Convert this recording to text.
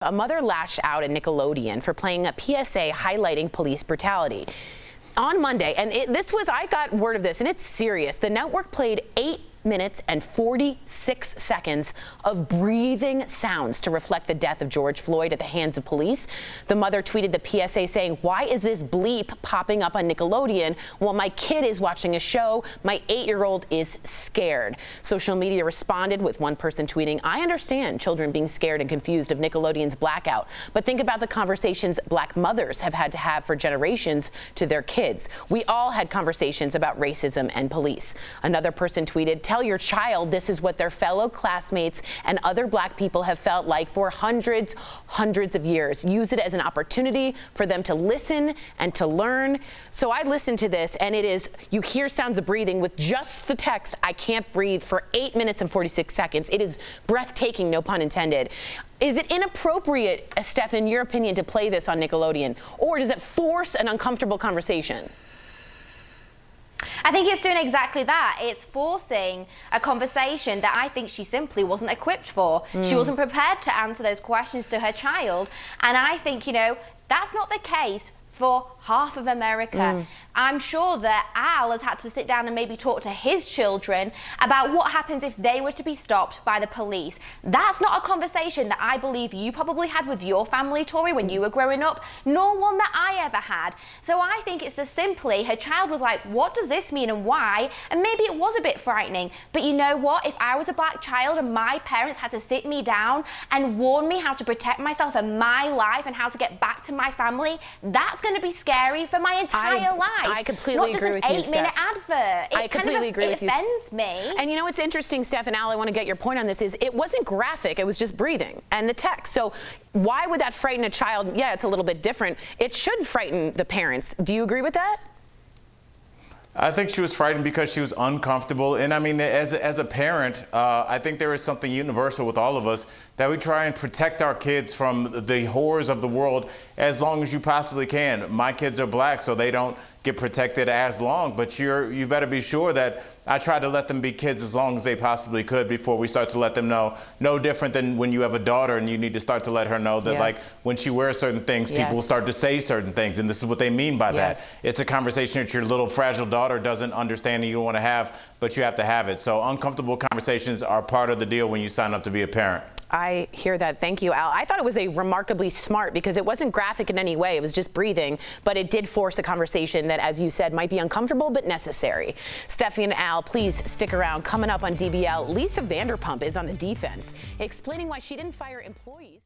A mother lashed out at Nickelodeon for playing a PSA highlighting police brutality. On Monday, and I got word of this, and it's serious. The network played 8 minutes and 46 seconds of breathing sounds to reflect the death of George Floyd at the hands of police. The mother tweeted the PSA saying, "Why is this bleep popping up on Nickelodeon while my kid is watching a show? My 8-year-old is scared." Social media responded with one person tweeting, "I understand children being scared and confused of Nickelodeon's blackout, but think about the conversations Black mothers have had to have for generations to their kids. We all had conversations about racism and police." Another person tweeted, "Tell your child this is what their fellow classmates and other Black people have felt like for hundreds of years. Use it as an opportunity for them to listen and to learn." So I listened to this, and it is, you hear sounds of breathing with just the text, "I can't breathe," for 8 minutes and 46 seconds. It is breathtaking, no pun intended. Is it inappropriate, Steph, in your opinion, to play this on Nickelodeon, or does it force an uncomfortable conversation? I think it's doing exactly that. It's forcing a conversation that I think she simply wasn't equipped for. She wasn't prepared to answer those questions to her child. And I think, that's not the case for half of America. I'm sure that Al has had to sit down and maybe talk to his children about what happens if they were to be stopped by the police. That's not a conversation that I believe you probably had with your family, Tori, when you were growing up, nor one that I ever had. So I think it's just simply her child was like, what does this mean and why? And maybe it was a bit frightening. But you know what? If I was a Black child and my parents had to sit me down and warn me how to protect myself and my life and how to get back to my family, that's going to be scary for my entire life. I completely agree with you, Steph. Not just an 8-minute advert. I completely agree with you. It offends me. And what's interesting, Steph and Al, I want to get your point on this, is it wasn't graphic, it was just breathing and the text. So why would that frighten a child? Yeah, it's a little bit different. It should frighten the parents. Do you agree with that? I think she was frightened because she was uncomfortable. And I mean, as a parent, I think there is something universal with all of us, that we try and protect our kids from the horrors of the world as long as you possibly can. My kids are Black, so they don't get protected as long, but you better be sure that I try to let them be kids as long as they possibly could before we start to let them know. No different than when you have a daughter and you need to start to let her know that, like, when she wears certain things, people will start to say certain things, and this is what they mean by that. It's a conversation that your little fragile daughter doesn't understand and you want to have, but you have to have it. So uncomfortable conversations are part of the deal when you sign up to be a parent. I hear that. Thank you, Al. I thought it was a remarkably smart, because it wasn't graphic in any way. It was just breathing, but it did force a conversation that, as you said, might be uncomfortable but necessary. Stephanie and Al, please stick around. Coming up on DBL, Lisa Vanderpump is on the defense, explaining why she didn't fire employees.